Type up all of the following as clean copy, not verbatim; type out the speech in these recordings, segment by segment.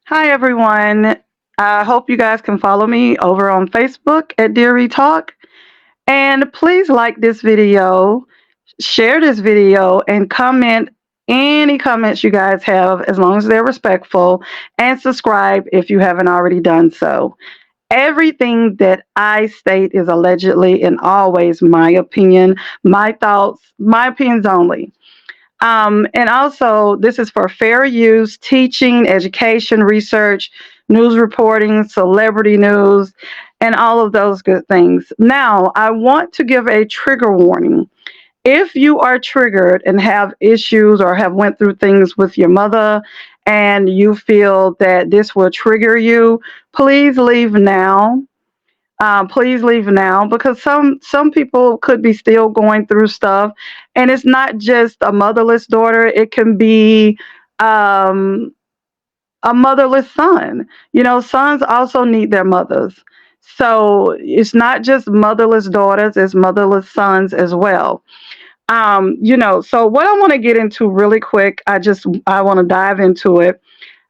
Hi, everyone. I hope you guys can follow me over on Facebook at dearreetalk. And please like this video, share this video, and comment any comments you guys have as long as they're respectful, and subscribe if you haven't already done so. Everything that I state is allegedly and always my opinion, my thoughts, my opinions only. And also, this is for fair use, teaching, education, research, news reporting, celebrity news, and all of those good things. Now, I want to give a trigger warning. If you are triggered and have issues or have went through things with your mother and you feel that this will trigger you, please leave now. Please leave now because some people could be still going through stuff, and it's not just a motherless daughter. It can be um, a motherless son. Sons also need their mothers. So it's not just motherless daughters; it's motherless sons as well. So what I want to get into really quick, I want to dive into it.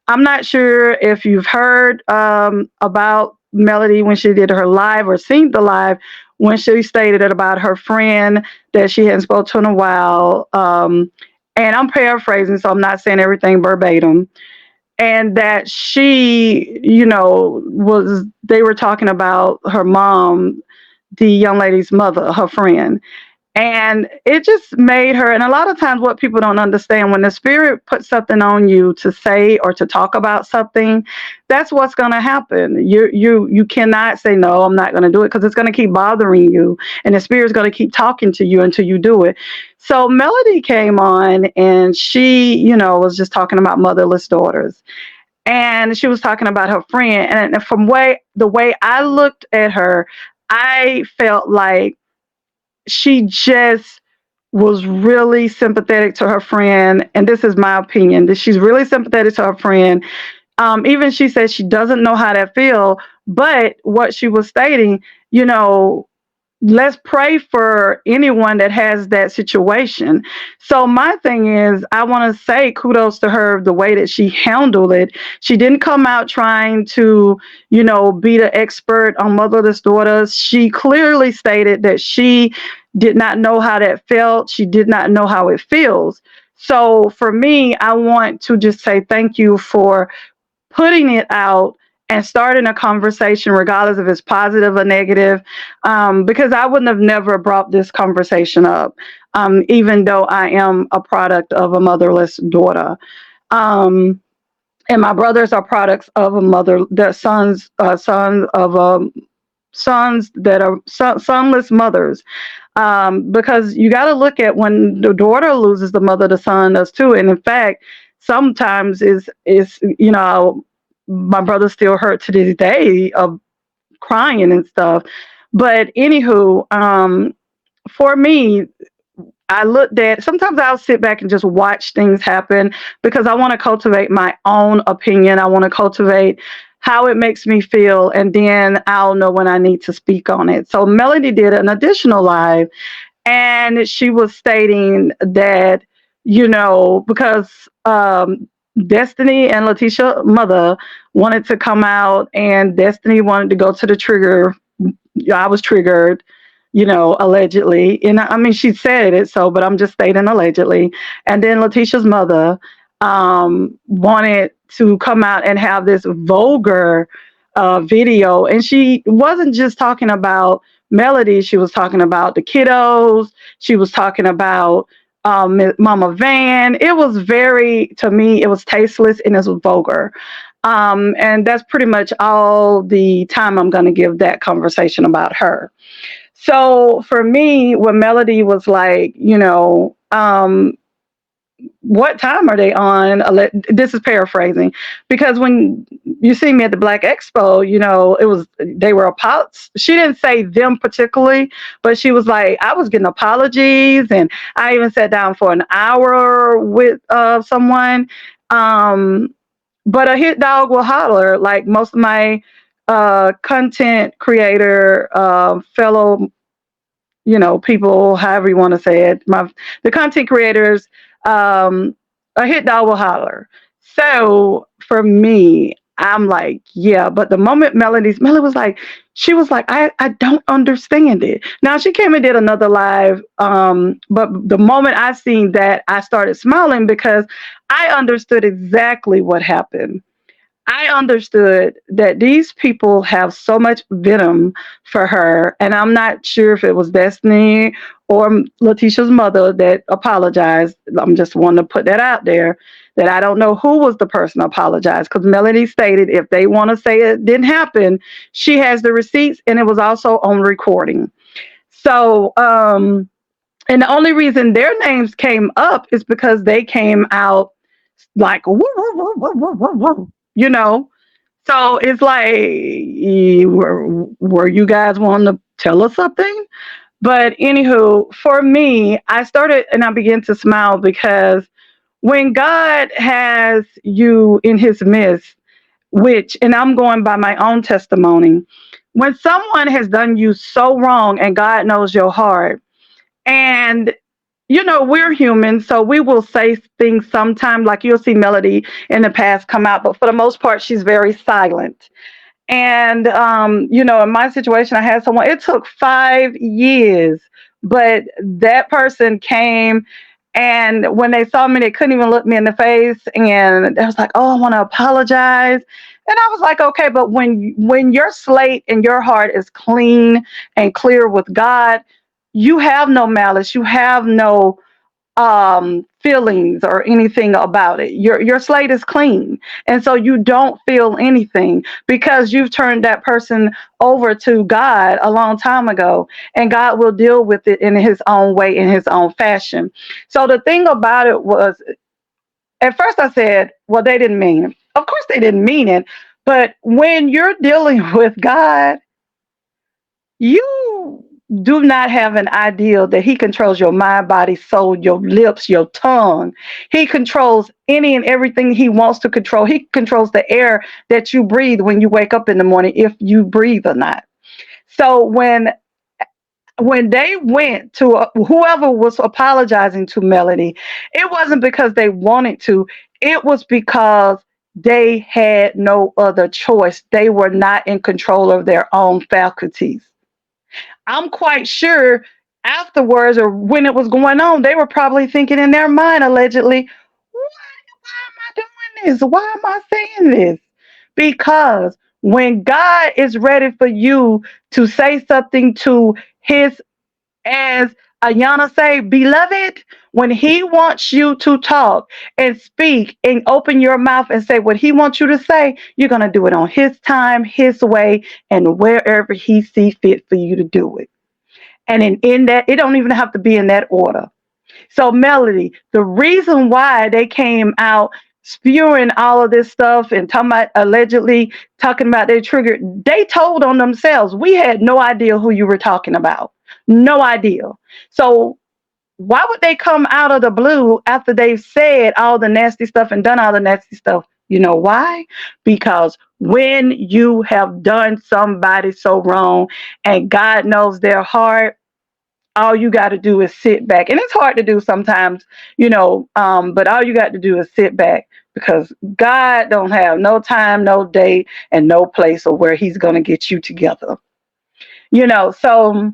I'm not sure if you've heard about Melody when she did her live or seen the live when she stated it about her friend that she hadn't spoken to in a while. And I'm paraphrasing, so I'm not saying everything verbatim. And that they were talking about her mom, the young lady's mother, her friend. And it just made her, and a lot of times what people don't understand, when the spirit puts something on you to say or to talk about something, that's what's going to happen. You cannot say no, I'm not going to do it, because it's going to keep bothering you, and the spirit's going to keep talking to you until you do it. So Melody came on, and she, was just talking about motherless daughters, and she was talking about her friend, and from the way I looked at her, I felt like she just was really sympathetic to her friend. And this is my opinion, that she's really sympathetic to her friend. Even she said she doesn't know how that feel, but what she was stating, you know let's pray for anyone that has that situation. So my thing is, I want to say kudos to her, the way that she handled it. She didn't come out trying to, be the expert on motherless daughters. She clearly stated that she did not know how that felt. She did not know how it feels. So for me, I want to just say thank you for putting it out and starting a conversation, regardless if it's positive or negative, because I wouldn't have never brought this conversation up, even though I am a product of a motherless daughter. Um, and my brothers are products of a mother, their sons that are sonless mothers. Because you got to look at, when the daughter loses the mother, the son does too. And in fact, sometimes is my brother still hurt to this day of crying and stuff. But anywho, for me, I looked at, sometimes I'll sit back and just watch things happen, because I want to cultivate my own opinion. I want to cultivate how it makes me feel, and then I'll know when I need to speak on it. So Melody did an additional live, and she was stating that, because Destiny and Letitia's mother wanted to come out, and Destiny wanted to go to the trigger. I was triggered, allegedly. And I mean, she said it, so, but I'm just stating allegedly. And then Letitia's mother wanted to come out and have this vulgar video. And she wasn't just talking about Melody, she was talking about the kiddos, she was talking about Mama Van. It was to me, it was tasteless and it was vulgar. And that's pretty much all the time I'm going to give that conversation about her. So for me, when Melody was like, what time are they on? This is paraphrasing, because when you see me at the Black Expo, they were she didn't say them particularly, but she was like, I was getting apologies, and I even sat down for an hour with someone. But a hit dog will holler, like most of my content creator fellow, people, however you want to say it, the content creators, a hit dog will holler. So for me, I'm like, yeah. But the moment Melody was like, she was like, I don't understand it. Now she came and did another live, but the moment I seen that, I started smiling because I understood exactly what happened. I understood that these people have so much venom for her, and I'm not sure if it was Destiny or Letitia's mother that apologized. I'm just wanting to put that out there, that I don't know who was the person apologized, because Melody stated if they want to say it didn't happen, she has the receipts, and it was also on recording. So, and the only reason their names came up is because they came out like, woo, woo, woo, woo, woo, woo, woo, you know. So it's like, were you guys wanting to tell us something? But anywho, for me, I started and I began to smile because when God has you in his midst, which, and I'm going by my own testimony, when someone has done you so wrong and God knows your heart, and we're human, so we will say things sometimes, like you'll see Melody in the past come out, but for the most part, she's very silent. And, in my situation, I had someone, it took 5 years, but that person came. And when they saw me, they couldn't even look me in the face. And they was like, oh, I want to apologize. And I was like, okay, but when your slate and your heart is clean and clear with God, you have no malice, you have no feelings or anything about it. Your slate is clean, and so you don't feel anything because you've turned that person over to God a long time ago, and God will deal with it in his own way, in his own fashion. So the thing about it was, at first I said, well, they didn't mean it. Of course they didn't mean it, but when you're dealing with God, you do not have an ideal that he controls your mind, body, soul, your lips, your tongue. He controls any and everything he wants to control. He controls the air that you breathe when you wake up in the morning, if you breathe or not. So when they went to whoever was apologizing to Melody, it wasn't because they wanted to. It was because they had no other choice. They were not in control of their own faculties. I'm quite sure afterwards, or when it was going on, they were probably thinking in their mind, allegedly, why am I doing this? Why am I saying this? Because when God is ready for you to say something to his, as Ayana say, beloved, when he wants you to talk and speak and open your mouth and say what he wants you to say, you're going to do it on his time, his way, and wherever he sees fit for you to do it. And in that, it don't even have to be in that order. So, Melody, the reason why they came out spewing all of this stuff and talking about, allegedly talking about their trigger, they told on themselves. We had no idea who you were talking about. No idea. So why would they come out of the blue after they've said all the nasty stuff and done all the nasty stuff? You know why? Because when you have done somebody so wrong and God knows their heart, all you got to do is sit back. And it's hard to do sometimes, but all you got to do is sit back, because God don't have no time, no date, and no place of where he's going to get you together. So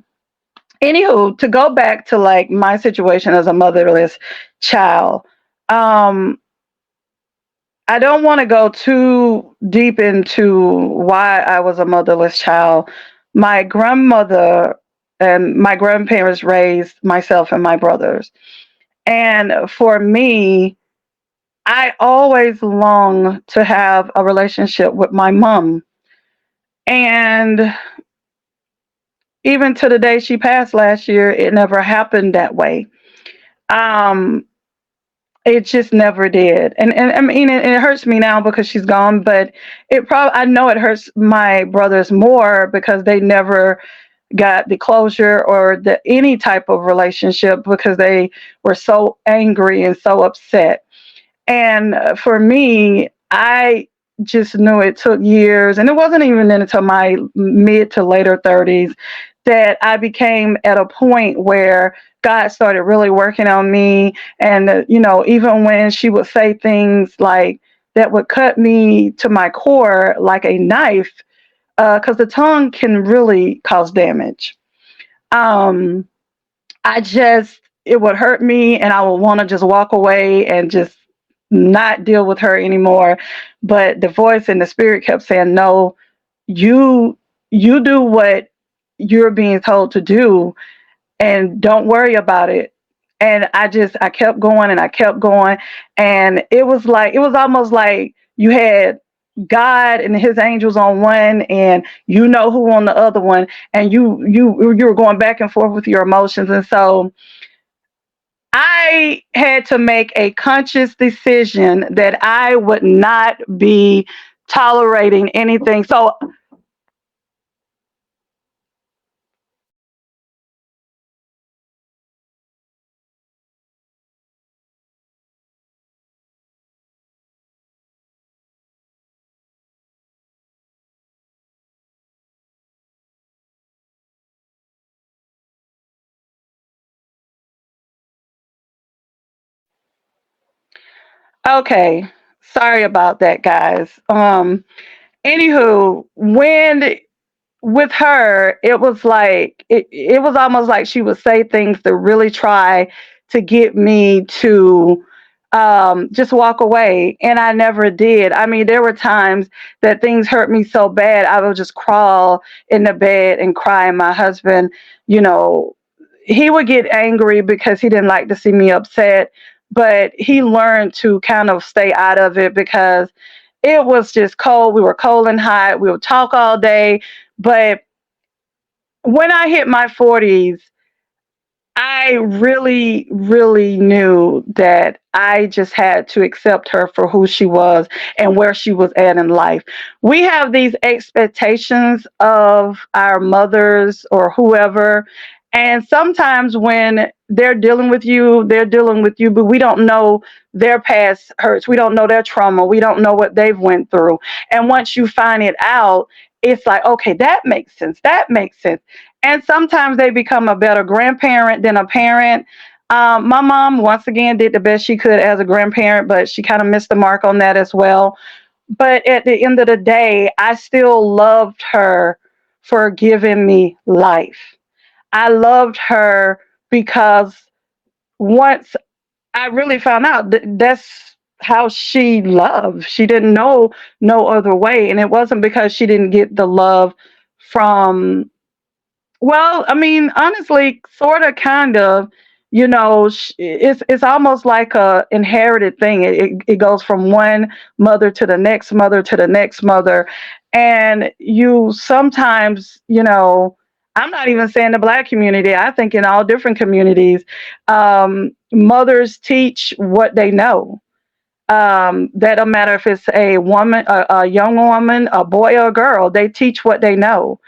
anywho, to go back to like my situation as a motherless child, um, I don't want to go too deep into why I was a motherless child. My grandmother and my grandparents raised myself and my brothers. And for me, I always longed to have a relationship with my mom. And even to the day she passed last year, it never happened that way. Um, It just never did. And I mean, it hurts me now because she's gone, but I know it hurts my brothers more because they never got the closure or any type of relationship, because they were so angry and so upset. And for me, I just knew it took years, and it wasn't even until my mid to later 30s that I became at a point where God started really working on me. And, even when she would say things like, that would cut me to my core like a knife, because the tongue can really cause damage. Um, I just, it would hurt me, and I would want to just walk away and just not deal with her anymore. But the voice and the spirit kept saying, "No, you you do what you're being told to do, and don't worry about it." And I kept going and I kept going, and it was almost like you had God and his angels on one, and you know who on the other one, and you were going back and forth with your emotions. And so I had to make a conscious decision that I would not be tolerating anything. So, okay, sorry about that, guys. Anywho, when with her, it was like it was almost like she would say things to really try to get me to just walk away, and I never did. I mean, there were times that things hurt me so bad, I would just crawl in the bed and cry. And my husband, you know, he would get angry because he didn't like to see me upset, but he learned to kind of stay out of it because it was just cold. We were cold and hot. We would talk all day. But when I hit my 40s, I really, really knew that I just had to accept her for who she was and where she was at in life. We have these expectations of our mothers or whoever. And sometimes when they're dealing with you, but we don't know their past hurts. We don't know their trauma. We don't know what they've went through. And once you find it out, it's like, okay, that makes sense. That makes sense. And sometimes they become a better grandparent than a parent. My mom, once again, did the best she could as a grandparent, but she kind of missed the mark on that as well. But at the end of the day, I still loved her for giving me life. I loved her because once I really found out that that's how she loved. She didn't know no other way. And it wasn't because she didn't get the love from, well, I mean, honestly, sort of, kind of, it's almost like a inherited thing. It goes from one mother to the next mother to the next mother, and you sometimes, I'm not even saying the Black community. I think in all different communities, mothers teach what they know. That don't matter if it's a woman, a young woman, a boy, or a girl. They teach what they know,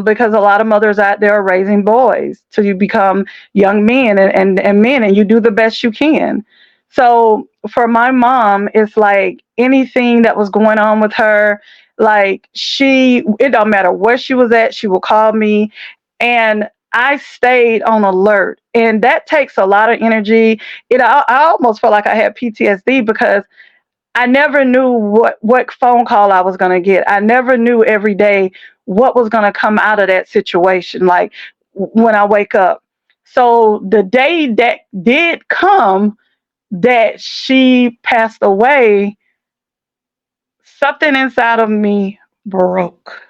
because a lot of mothers out there are raising boys till you become young men and men, and you do the best you can. So for my mom, it's like anything that was going on with her, like it don't matter where she was at, she will call me, and I stayed on alert. And that takes a lot of energy. I almost felt like I had PTSD because I never knew what phone call I was going to get. I never knew every day what was going to come out of that situation, like when I wake up. So the day that did come that she passed away, something inside of me broke.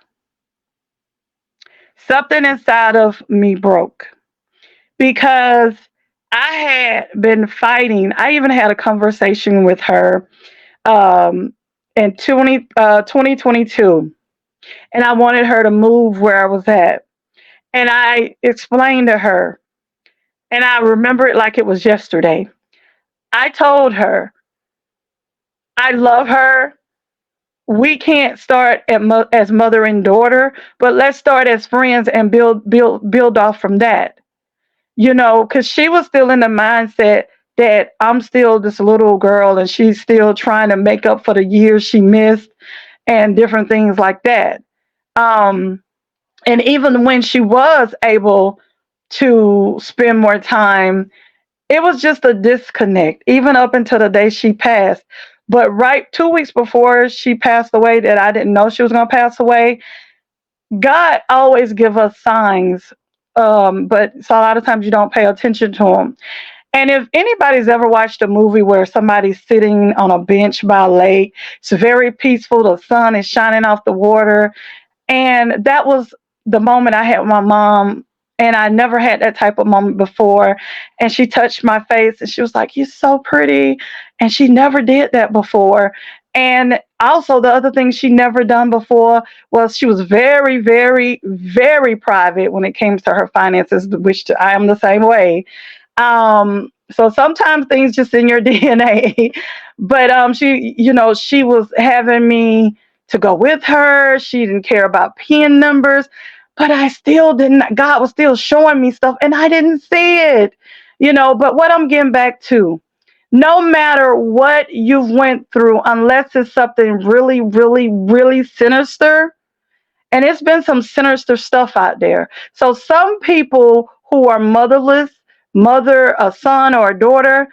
Something inside of me broke because I had been fighting. I even had a conversation with her um, in 2022, and I wanted her to move where I was at. And I explained to her, and I remember it like it was yesterday. I told her, I love her. We can't start as mother and daughter, but let's start as friends and build off from that. Because she was still in the mindset that I'm still this little girl and she's still trying to make up for the years she missed and different things like that. Um, and even when she was able to spend more time, it was just a disconnect, even up until the day she passed. But right 2 weeks before she passed away, that I didn't know she was going to pass away, God always give us signs. But so a lot of times you don't pay attention to them. And if anybody's ever watched a movie where somebody's sitting on a bench by a lake, it's very peaceful, the sun is shining off the water, and that was the moment I had with my mom. And I never had that type of moment before. And she touched my face and she was like, "You're so pretty." And she never did that before. And also, the other thing she never done before was she was very, very, very private when it came to her finances, which I am the same way. So sometimes things just in your DNA. But she was having me to go with her. She didn't care about PIN numbers, but I still didn't. God was still showing me stuff, and I didn't see it. But what I'm getting back to, no matter what you've went through, unless it's something really, really, really sinister, and it's been some sinister stuff out there. So some people who are motherless, mother a son or a daughter,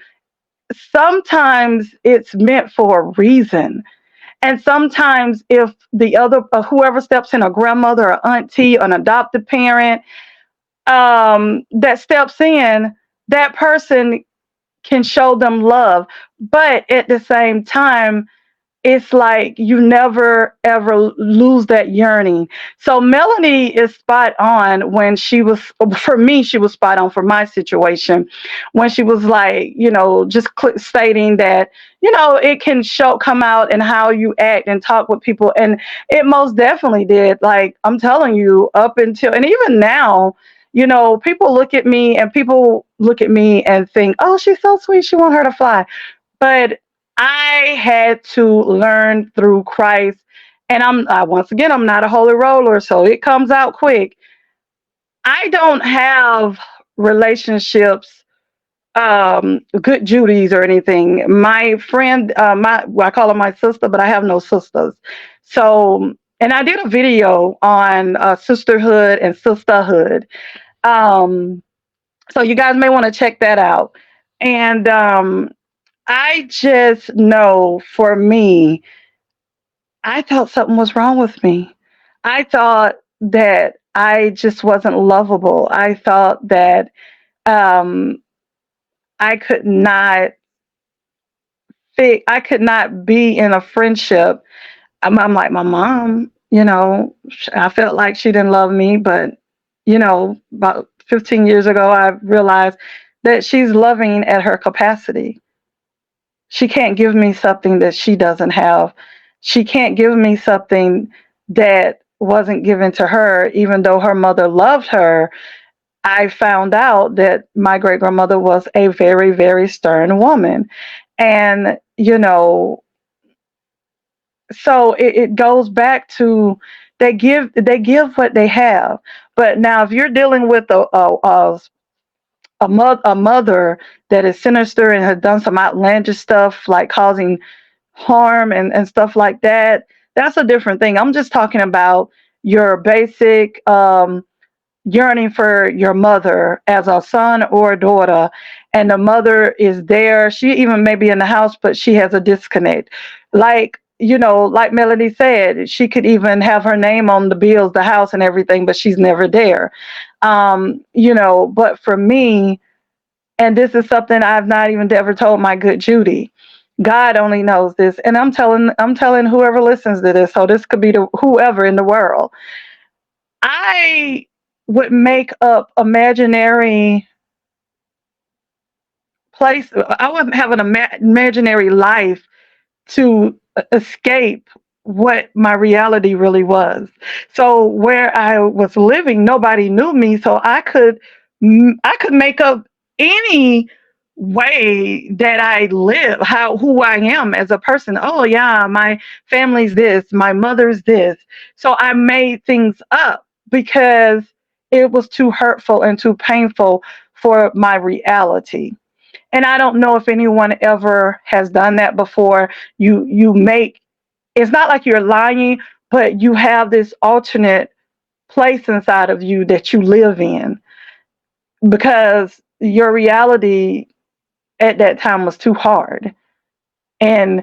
sometimes it's meant for a reason. And sometimes if the other whoever steps in, a grandmother or auntie, an adopted parent, that steps in, that person can show them love. But at the same time, it's like you never ever lose that yearning. So Melanie is spot on when she was, for me, she was spot on for my situation when she was like, just stating that, it can come out in how you act and talk with people. And it most definitely did. Like, I'm telling you, up until, and even now, people look at me and think, "Oh, she's so sweet. She want her to fly." But I had to learn through Christ. And once again, I'm not a holy roller, so it comes out quick. I don't have relationships, good Judies or anything. My friend, I call her my sister, but I have no sisters. So, and I did a video on sisterhood and sisterhood. Um, so you guys may want to check that out. And I just know, for me, I thought something was wrong with me. I thought that I just wasn't lovable. I thought that um, I could not I could not be in a friendship. I'm like my mom. I felt like she didn't love me, but about 15 years ago, I realized that she's loving at her capacity. She can't give me something that she doesn't have. She can't give me something that wasn't given to her, even though her mother loved her. I found out that my great grandmother was a very, very stern woman. And, so it goes back to, they give what they have. But now if you're dealing with a mother that is sinister and has done some outlandish stuff like causing harm and stuff like that, that's a different thing. I'm just talking about your basic yearning for your mother as a son or a daughter, and the mother is there. She even may be in the house, but she has a disconnect. Like Melody said, she could even have her name on the bills, the house, and everything, but she's never there. But for me, and this is something I've not even ever told my good Judy. God only knows this, and I'm telling whoever listens to this. So this could be to whoever in the world. I would make up imaginary place. I would have an imaginary life to escape what my reality really was. So where I was living, nobody knew me, so I could make up any way that I live, who I am as a person. Oh yeah, my family's this, my mother's this. So I made things up because it was too hurtful and too painful for my reality. And I don't know if anyone ever has done that before. You make, it's not like you're lying, but you have this alternate place inside of you that you live in because your reality at that time was too hard. And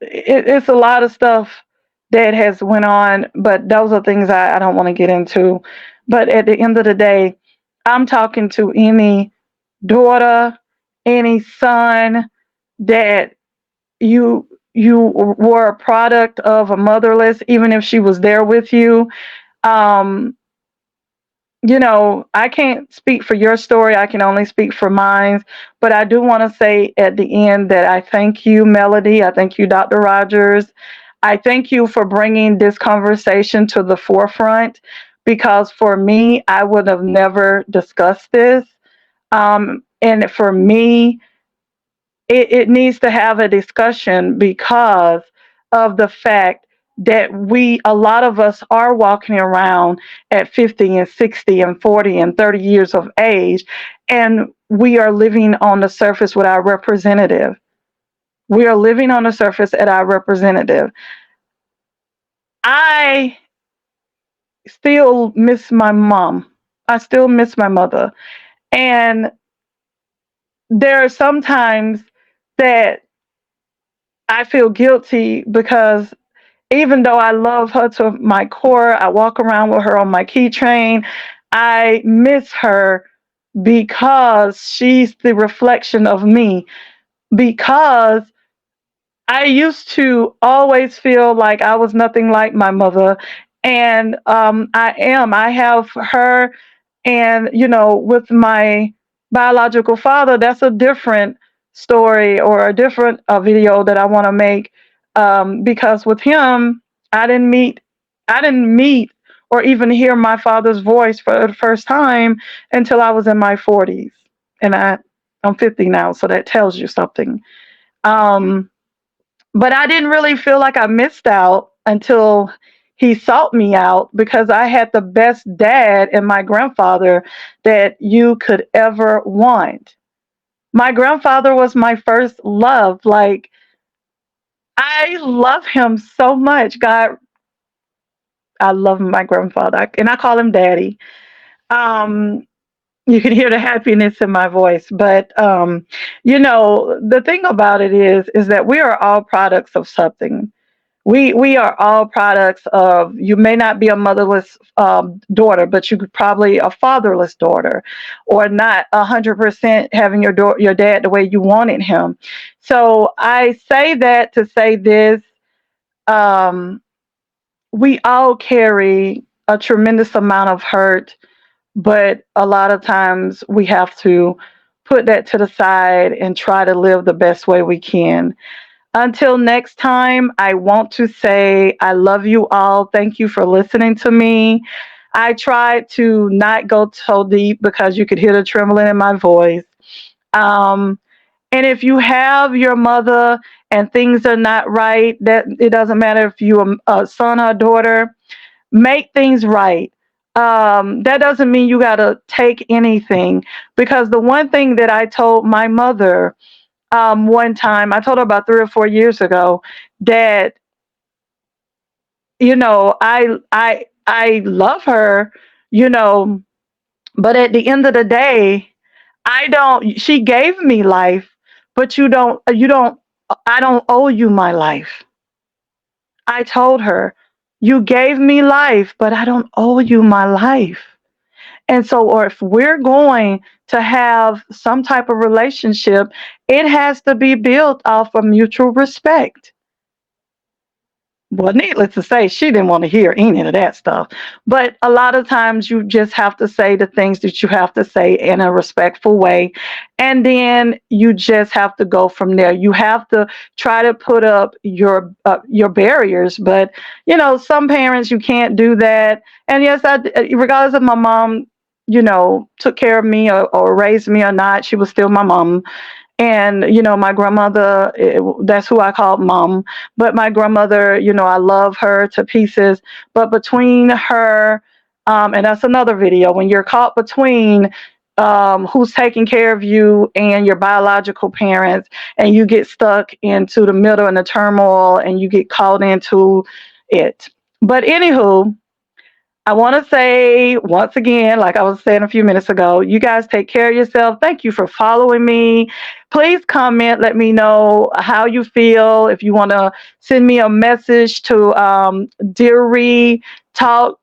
it's a lot of stuff that has went on, but those are things I don't want to get into. But at the end of the day, I'm talking to any daughter, any son that you were a product of a motherless, even if she was there with you. Um, I can't speak for your story. I can only speak for mine. But I do want to say at the end that I thank you, Melody. I thank you, Dr. Rogers. I thank you for bringing this conversation to the forefront because for me, I would have never discussed this. And for me, it needs to have a discussion because of the fact that a lot of us are walking around at 50 and 60 and 40 and 30 years of age, and we are living on the surface with our representative. We are living on the surface at our representative. I still miss my mom. I still miss my mother. And there are some times that I feel guilty because even though I love her to my core, I walk around with her on my keychain. I miss her because she's the reflection of me. Because I used to always feel like I was nothing like my mother. And I am. I have her. And, with my biological father, that's a different story or a different video that I want to make. Because with him, I didn't meet, I didn't meet or even hear my father's voice for the first time until I was in my 40s. And I'm 50 now, so that tells you something. Um, but I didn't really feel like I missed out until he sought me out because I had the best dad and my grandfather that you could ever want. My grandfather was my first love. Like, I love him so much. God, I love my grandfather. And I call him daddy. Um, you can hear the happiness in my voice. But the thing about it is that we are all products of something. We are all products of. You may not be a motherless daughter, but you could probably a fatherless daughter, or not 100% having your dad the way you wanted him. So I say that to say this: um, we all carry a tremendous amount of hurt, but a lot of times we have to put that to the side and try to live the best way we can. Until next time, I want to say I love you all. Thank you for listening to me. I tried to not go so deep because you could hear the trembling in my voice. Um, and if you have your mother and things are not right, that it doesn't matter if you're a son or a daughter, make things right. That doesn't mean you got to take anything because the one thing that I told my mother one time, I told her about 3 or 4 years ago that I love her, you know, but at the end of the day, I don't. She gave me life, but you don't. I don't owe you my life. I told her, you gave me life, but I don't owe you my life. And so, or if we're going to have some type of relationship, it has to be built off of mutual respect. Well, needless to say, she didn't want to hear any of that stuff. But a lot of times you just have to say the things that you have to say in a respectful way. And then you just have to go from there. You have to try to put up your barriers. But, some parents, you can't do that. And yes, regardless of my mom, took care of me or raised me or not, she was still my mom. And, my grandmother, that's who I called mom. But my grandmother, I love her to pieces. But between her, and that's another video, when you're caught between who's taking care of you and your biological parents, and you get stuck into the middle and the turmoil and you get caught into it. But anywho, I want to say once again, like I was saying a few minutes ago, you guys take care of yourself. Thank you for following me. please comment. Let me know how you feel. If you want to send me a message to dearreetalk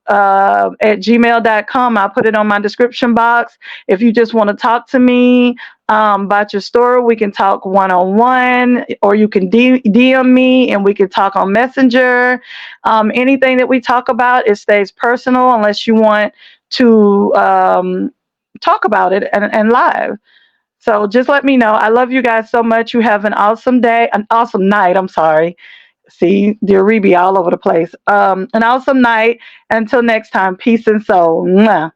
at gmail.com, I'll put it on my description box. If you just want to talk to me about your story, we can talk one-on-one, or you can DM me and we can talk on Messenger. Anything that we talk about, it stays personal unless you want to talk about it and live. So just let me know. I love you guys so much. You have an awesome day, an awesome night. I'm sorry. See, dear Rebe all over the place. An awesome night. Until next time, peace and soul. Mwah.